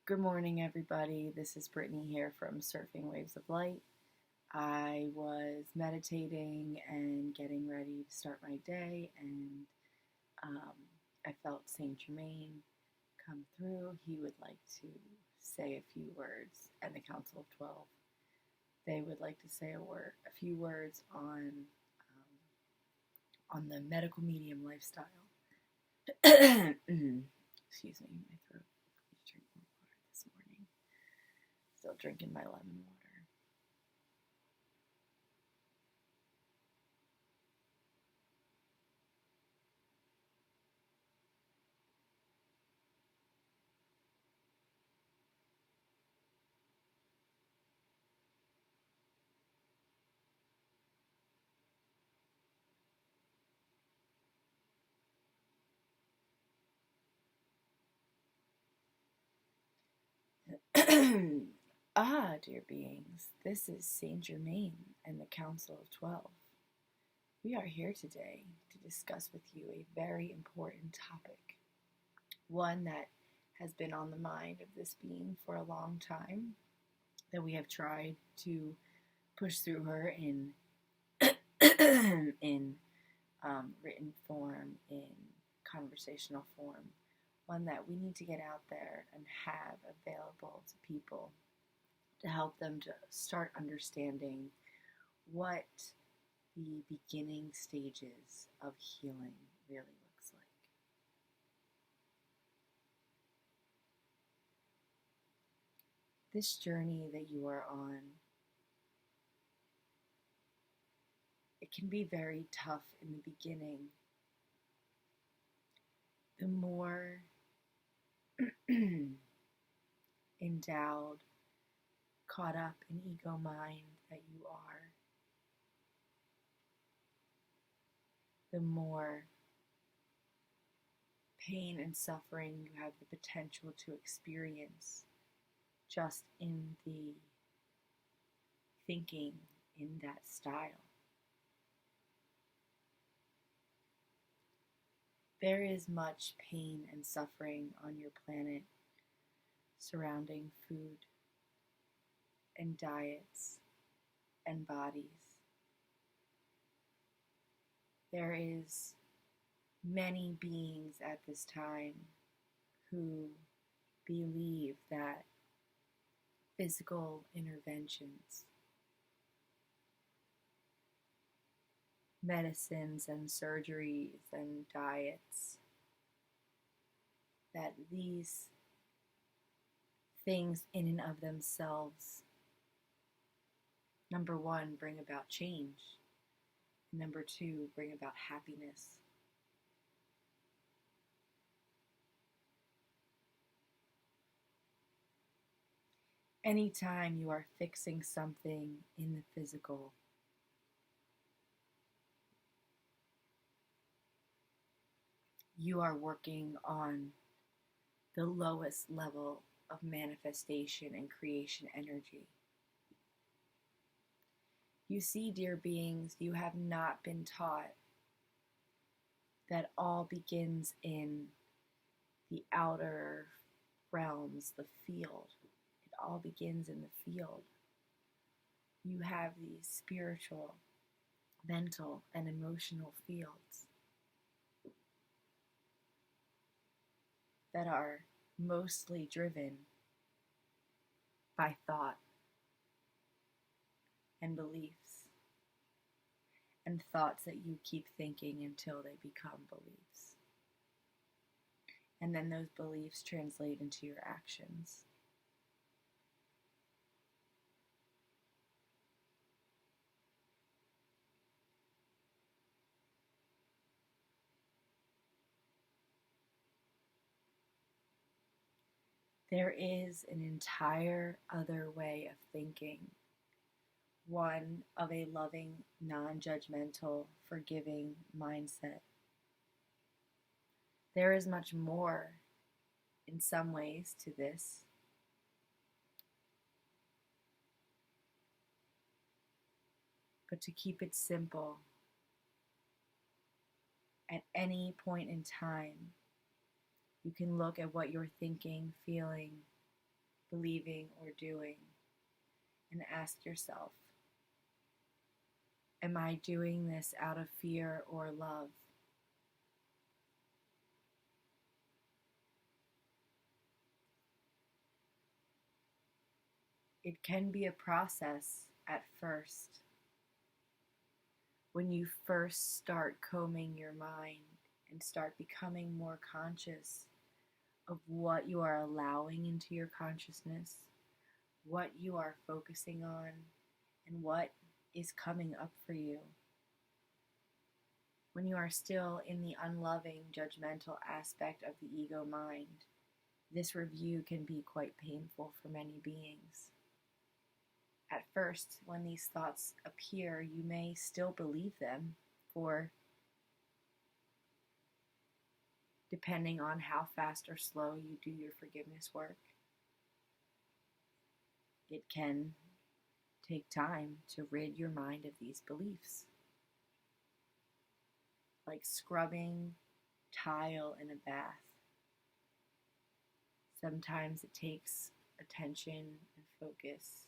Good morning, everybody. This is Brittany here from Surfing Waves of Light. I was meditating and getting ready to start my day, and um, I felt Saint Germain come through. He would like to say a few words, and the Council of 12. They would like to say a few words on the medical medium lifestyle. Excuse me, my throat. Drink more water this morning. Still drinking my lemon water. Dear beings, this is Saint Germain and the Council of 12. We are here today to discuss with you a very important topic, one that has been on the mind of this being for a long time, that we have tried to push through her in in written form, in conversational form, one that we need to get out there and have available to people to help them to start understanding what the beginning stages of healing really looks like. This journey that you are on, it can be very tough in the beginning. The more endowed, caught up in ego mind that you are, the more pain and suffering you have the potential to experience just in the thinking in that style. There is much pain and suffering on your planet surrounding food and diets and bodies. There is many beings at this time who believe that physical interventions, medicines and surgeries and diets, that these things in and of themselves, number one, bring about change, and number two, bring about happiness. Anytime you are fixing something in the physical, you are working on the lowest level of manifestation and creation energy. You see, dear beings, you have not been taught that all begins in the outer realms, the field. It all begins in the field. You have these spiritual, mental, and emotional fields that are mostly driven by thought and beliefs, and thoughts that you keep thinking until they become beliefs. And then those beliefs translate into your actions. There is an entire other way of thinking, one of a loving, non-judgmental, forgiving mindset. There is much more in some ways to this. But to keep it simple, at any point in time, you can look at what you're thinking, feeling, believing, or doing, and ask yourself, am I doing this out of fear or love? It can be a process at first. When you first start combing your mind and start becoming more conscious of what you are allowing into your consciousness, what you are focusing on, and what is coming up for you. When you are still in the unloving, judgmental aspect of the ego mind, this review can be quite painful for many beings. At first, when these thoughts appear, you may still believe them, for depending on how fast or slow you do your forgiveness work, it can take time to rid your mind of these beliefs. Like scrubbing tile in a bath. Sometimes it takes attention and focus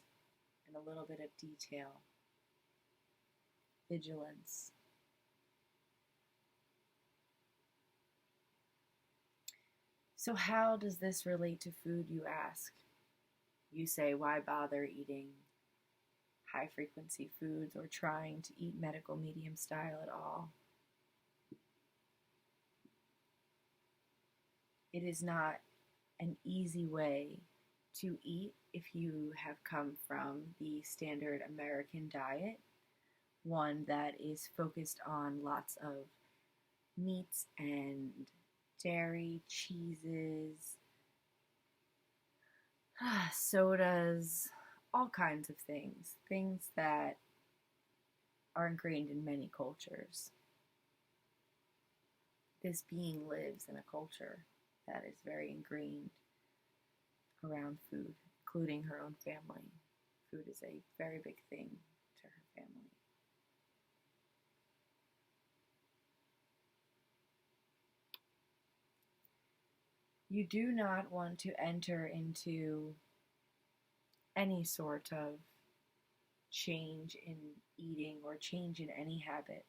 and a little bit of detail, vigilance. So how does this relate to food, you ask? You say, why bother eating high frequency foods or trying to eat medical medium style at all? It is not an easy way to eat if you have come from the standard American diet, one that is focused on lots of meats and dairy, cheeses, sodas, all kinds of things that are ingrained in many cultures. This being lives in a culture that is very ingrained around food, including her own family. Food is a very big thing to her family. You do not want to enter into any sort of change in eating or change in any habit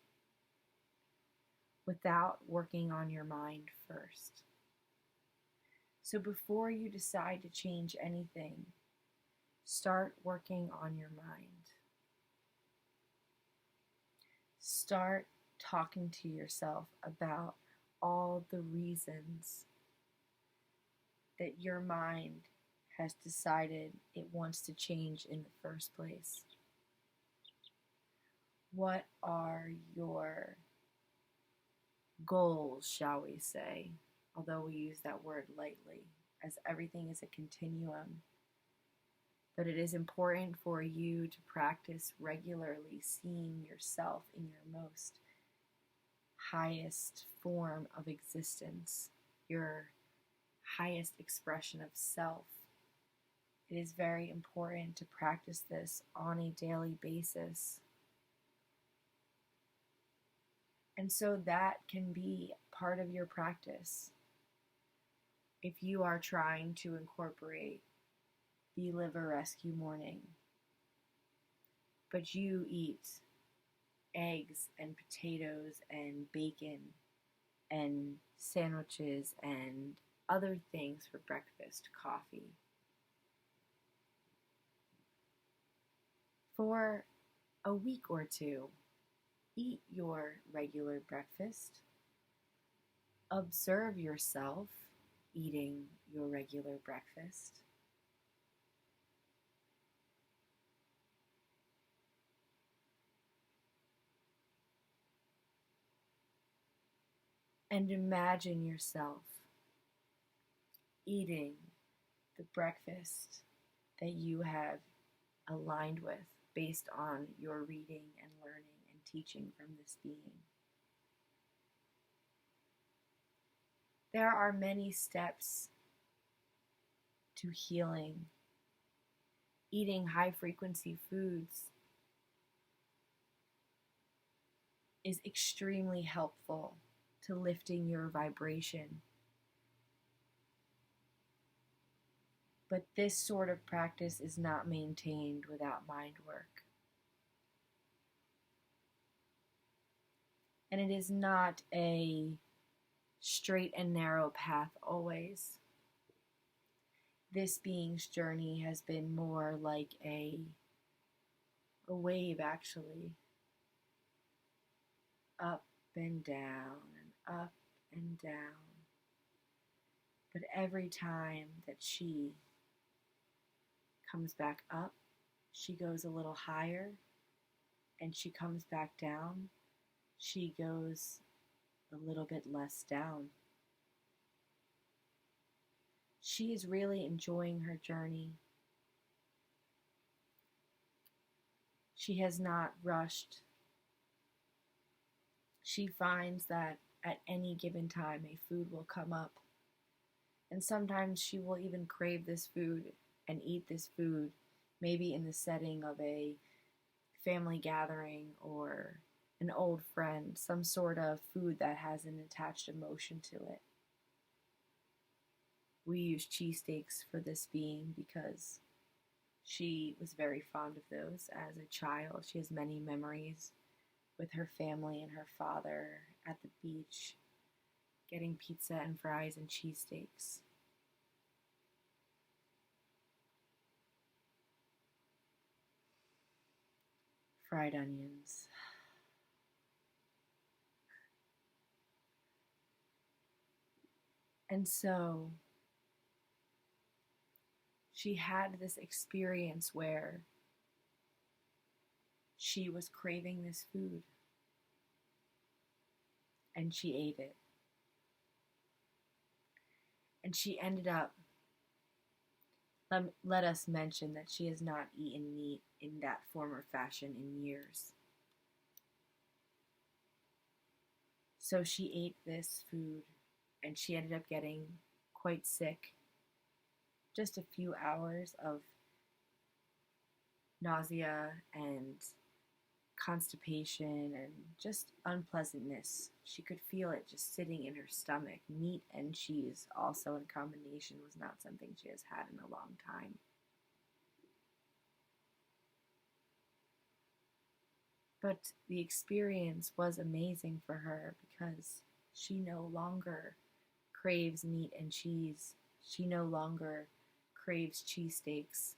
without working on your mind first. So before you decide to change anything, start working on your mind. Start talking to yourself about all the reasons that your mind has decided it wants to change in the first place. What are your goals, shall we say, although we use that word lightly, as everything is a continuum. But it is important for you to practice regularly seeing yourself in your most highest form of existence, your highest expression of self. It is very important to practice this on a daily basis. And so that can be part of your practice. If you are trying to incorporate the liver rescue morning, but you eat eggs and potatoes and bacon and sandwiches and other things for breakfast, coffee, for a week or two, eat your regular breakfast. Observe yourself eating your regular breakfast. And imagine yourself eating the breakfast that you have aligned with based on your reading and learning and teaching from this being. There are many steps to healing. Eating high frequency foods is extremely helpful to lifting your vibration. But this sort of practice is not maintained without mind work. And it is not a straight and narrow path always. This being's journey has been more like a wave, actually. Up and down and up and down. But every time that she comes back up, she goes a little higher, and she comes back down, she goes a little bit less down. She is really enjoying her journey. She has not rushed. She finds that at any given time a food will come up, and sometimes she will even crave this food and eat this food, maybe in the setting of a family gathering or an old friend, some sort of food that has an attached emotion to it. We use cheesesteaks for this being because she was very fond of those as a child. She has many memories with her family and her father at the beach, getting pizza and fries and cheesesteaks. Fried onions. And so she had this experience where she was craving this food and she ate it. And she ended up, let us mention that she has not eaten meat in that form or fashion in years. So she ate this food and she ended up getting quite sick. Just a few hours of nausea and constipation and just unpleasantness. She could feel it just sitting in her stomach. Meat and cheese also in combination was not something she has had in a long time. But the experience was amazing for her because she no longer craves meat and cheese. She no longer craves cheesesteaks.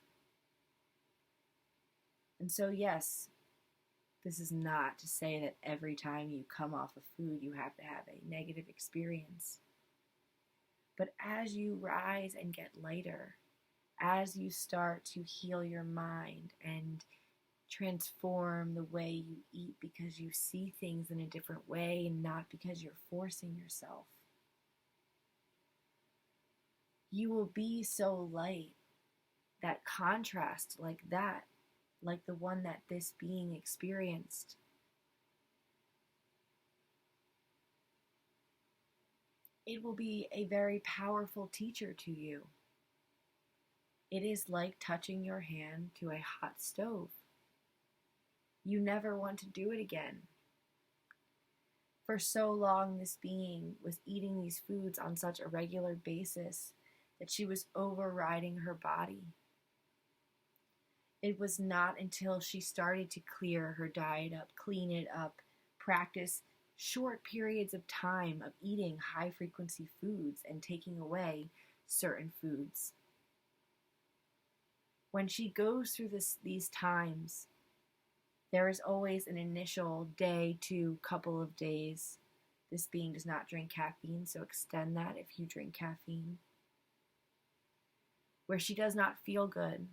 And so, yes, this is not to say that every time you come off of food, you have to have a negative experience. But as you rise and get lighter, as you start to heal your mind and transform the way you eat because you see things in a different way and not because you're forcing yourself, you will be so light that contrast like that, like the one that this being experienced, it will be a very powerful teacher to you. It is like touching your hand to a hot stove. You never want to do it again. For so long, this being was eating these foods on such a regular basis that she was overriding her body. It was not until she started to clear her diet up, clean it up, practice short periods of time of eating high frequency foods and taking away certain foods. When she goes through these times, there is always an initial day to couple of days. This being does not drink caffeine, so extend that if you drink caffeine. Where she does not feel good,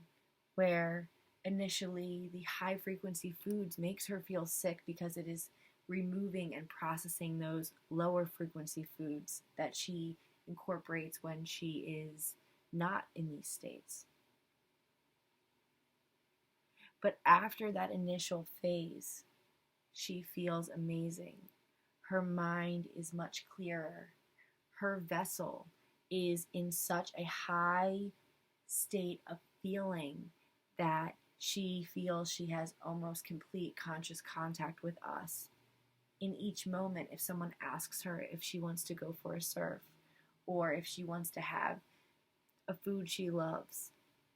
where initially the high frequency foods makes her feel sick because it is removing and processing those lower frequency foods that she incorporates when she is not in these states. But after that initial phase, she feels amazing. Her mind is much clearer. Her vessel is in such a high state of feeling that she feels she has almost complete conscious contact with us. In each moment, if someone asks her if she wants to go for a surf, or if she wants to have a food she loves,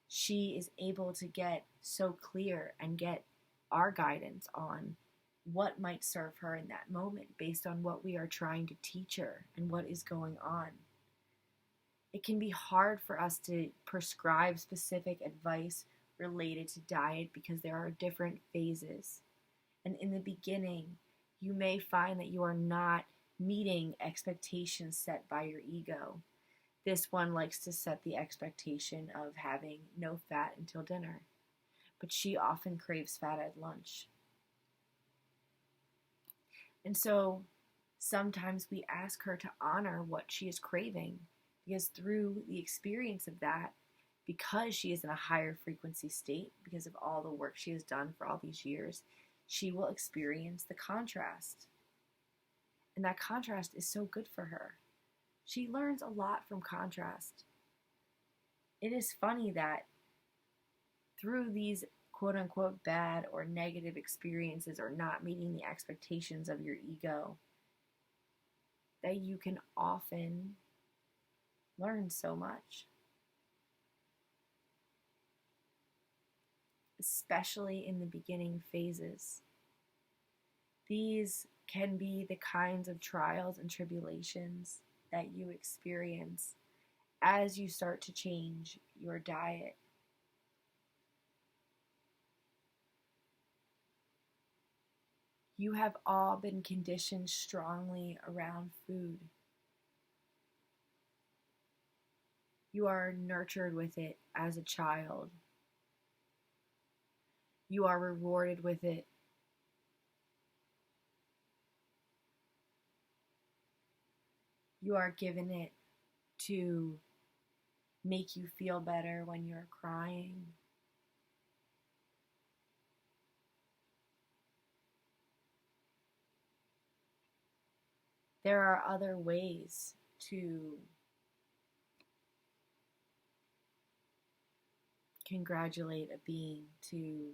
she is able to get so clear and get our guidance on what might serve her in that moment based on what we are trying to teach her and what is going on. It can be hard for us to prescribe specific advice related to diet because there are different phases. And in the beginning, you may find that you are not meeting expectations set by your ego. This one likes to set the expectation of having no fat until dinner, but she often craves fat at lunch. And so sometimes we ask her to honor what she is craving, because through the experience of that, because she is in a higher frequency state, because of all the work she has done for all these years, she will experience the contrast. And that contrast is so good for her. She learns a lot from contrast. It is funny that through these quote unquote bad or negative experiences or not meeting the expectations of your ego, that you can often learn so much. Especially in the beginning phases. These can be the kinds of trials and tribulations that you experience as you start to change your diet. You have all been conditioned strongly around food. You are nurtured with it as a child. You are rewarded with it. You are given it to make you feel better when you're crying. There are other ways to congratulate a being, to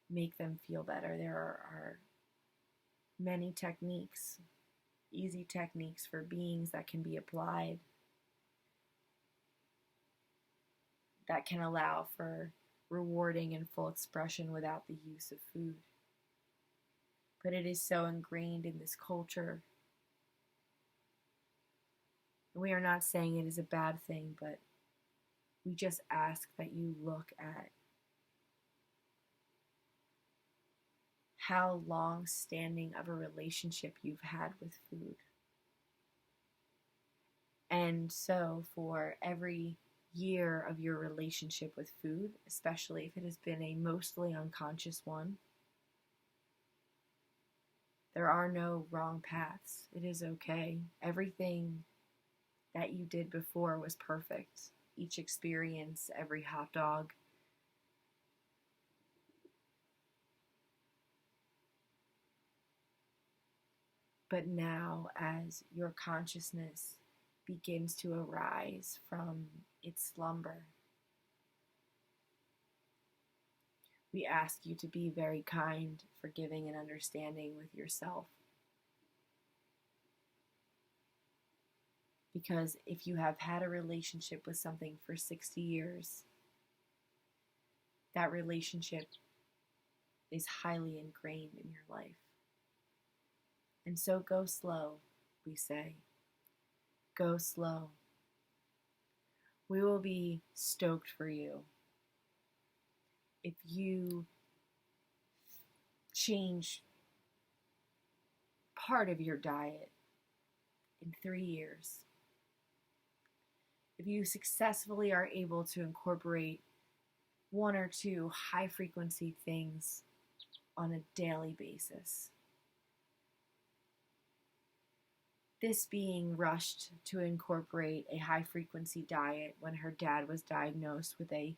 make them feel better. There are many techniques, easy techniques for beings that can be applied that can allow for rewarding and full expression without the use of food. But it is so ingrained in this culture. We are not saying it is a bad thing, but we just ask that you look at how long-standing of a relationship you've had with food. And so for every year of your relationship with food, especially if it has been a mostly unconscious one, there are no wrong paths. It is okay. Everything that you did before was perfect. Each experience, every hot dog. But now, as your consciousness begins to arise from its slumber, we ask you to be very kind, forgiving, and understanding with yourself. Because if you have had a relationship with something for 60 years, that relationship is highly ingrained in your life. And so go slow, we say. Go slow. We will be stoked for you if you change part of your diet in 3 years. If you successfully are able to incorporate 1 or 2 high frequency things on a daily basis. This being rushed to incorporate a high frequency diet when her dad was diagnosed with a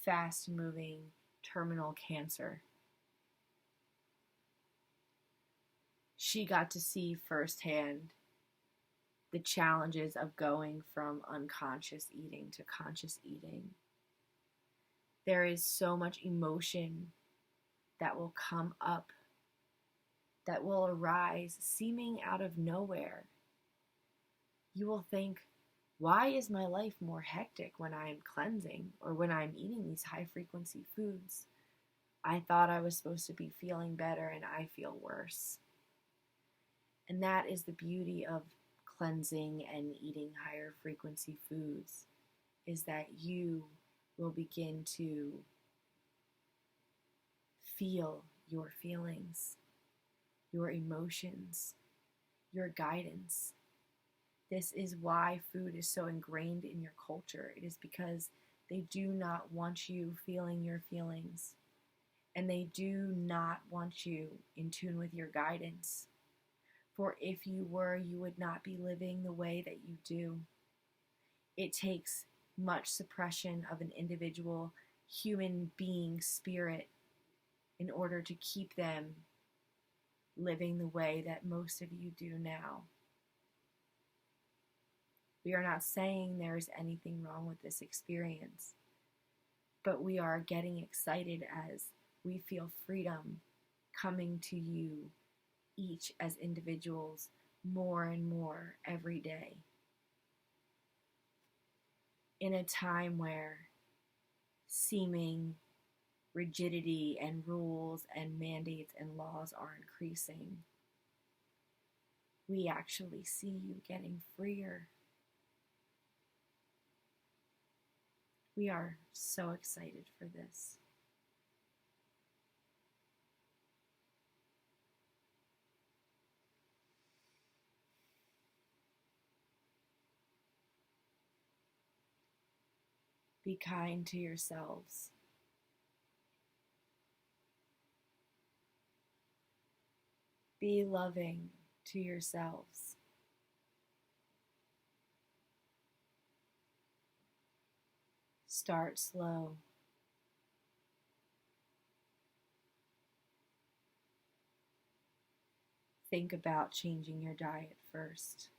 fast moving terminal cancer. She got to see firsthand the challenges of going from unconscious eating to conscious eating. There is so much emotion that will come up, that will arise seeming out of nowhere. You will think, Why is my life more hectic when I'm cleansing or when I'm eating these high frequency foods? I thought I was supposed to be feeling better and I feel worse. And that is the beauty of cleansing and eating higher frequency foods, is that you will begin to feel your feelings, your emotions, your guidance. This is why food is so ingrained in your culture. It is because they do not want you feeling your feelings, and they do not want you in tune with your guidance. For if you were, you would not be living the way that you do. It takes much suppression of an individual human being spirit in order to keep them living the way that most of you do now. We are not saying there is anything wrong with this experience, but we are getting excited as we feel freedom coming to you each as individuals more and more every day. In a time where seeming rigidity and rules and mandates and laws are increasing, we actually see you getting freer. We are so excited for this. Be kind to yourselves. Be loving to yourselves. Start slow. Think about changing your diet first.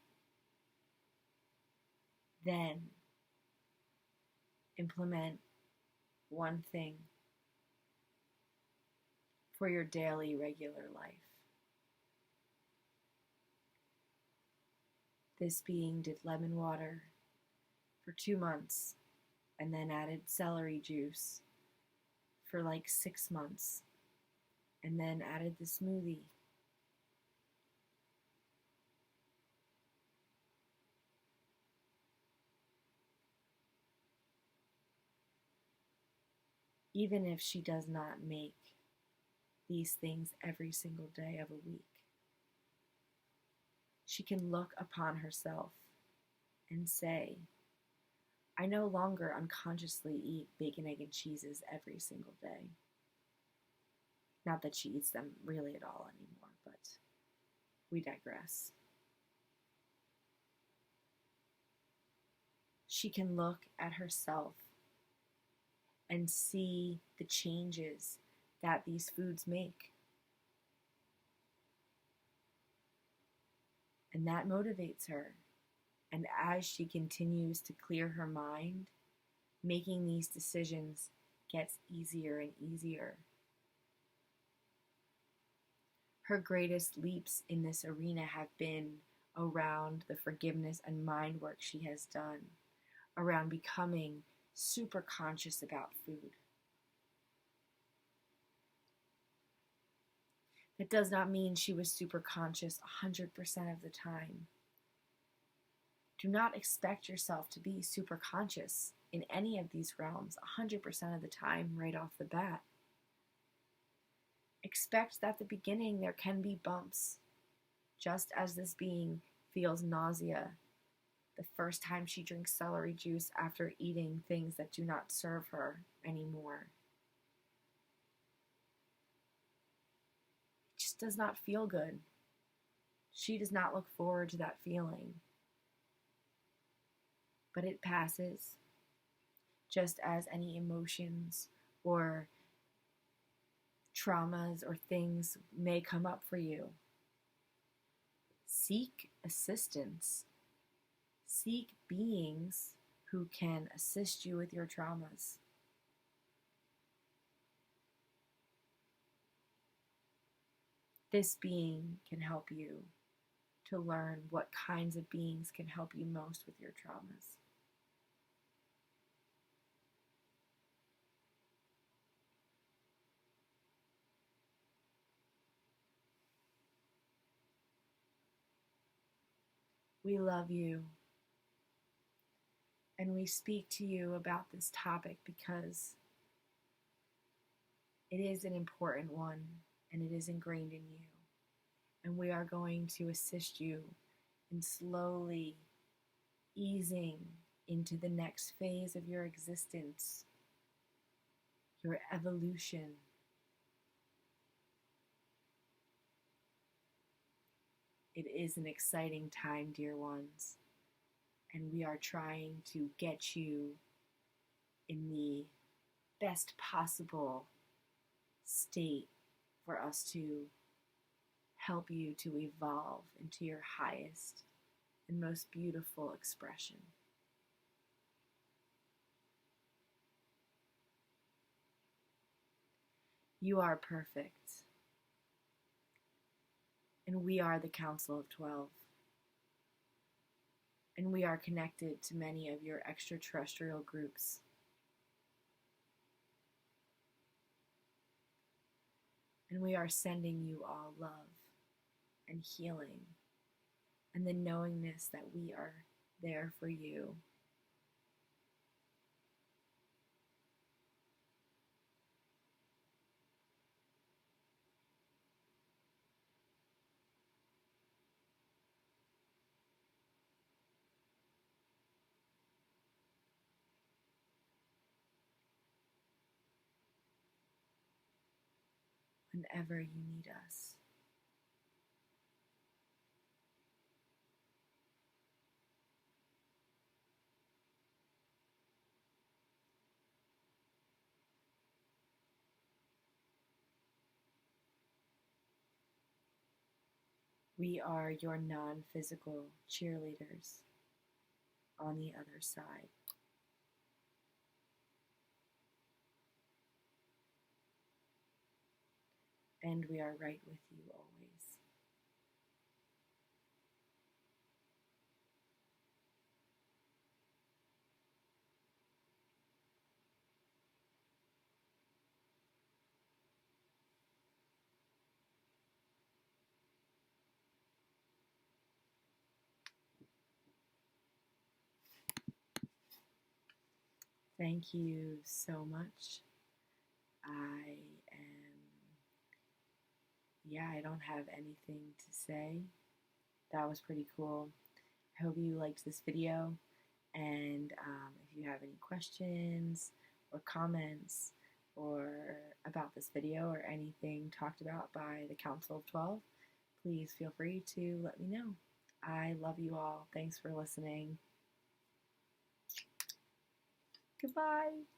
Then implement one thing for your daily, regular life. This being did lemon water for 2 months and then added celery juice for like 6 months and then added the smoothie. Even if she does not make these things every single day of a week, she can look upon herself and say, I no longer unconsciously eat bacon, egg, and cheeses every single day. Not that she eats them really at all anymore, but we digress. She can look at herself and see the changes that these foods make. And that motivates her. And as she continues to clear her mind, making these decisions gets easier and easier. Her greatest leaps in this arena have been around the forgiveness and mind work she has done, around becoming super conscious about food. That does not mean she was super conscious 100% of the time. Do not expect yourself to be super conscious in any of these realms 100% of the time right off the bat. Expect that at the beginning there can be bumps, just as this being feels nausea the first time she drinks celery juice after eating things that do not serve her anymore. It just does not feel good. She does not look forward to that feeling. But it passes, just as any emotions or traumas or things may come up for you. Seek assistance. Seek beings who can assist you with your traumas. This being can help you to learn what kinds of beings can help you most with your traumas. We love you, and we speak to you about this topic because it is an important one and it is ingrained in you. And we are going to assist you in slowly easing into the next phase of your existence, your evolution. It is an exciting time, dear ones, and we are trying to get you in the best possible state for us to help you to evolve into your highest and most beautiful expression. You are perfect, and we are the Council of 12. And we are connected to many of your extraterrestrial groups. And we are sending you all love and healing and the knowingness that we are there for you. Whenever you need us. We are your non-physical cheerleaders on the other side. And we are right with you always. Thank you so much. I don't have anything to say. That was pretty cool. I hope you liked this video. And if you have any questions or comments or about this video or anything talked about by the Council of 12, please feel free to let me know. I love you all. Thanks for listening. Goodbye.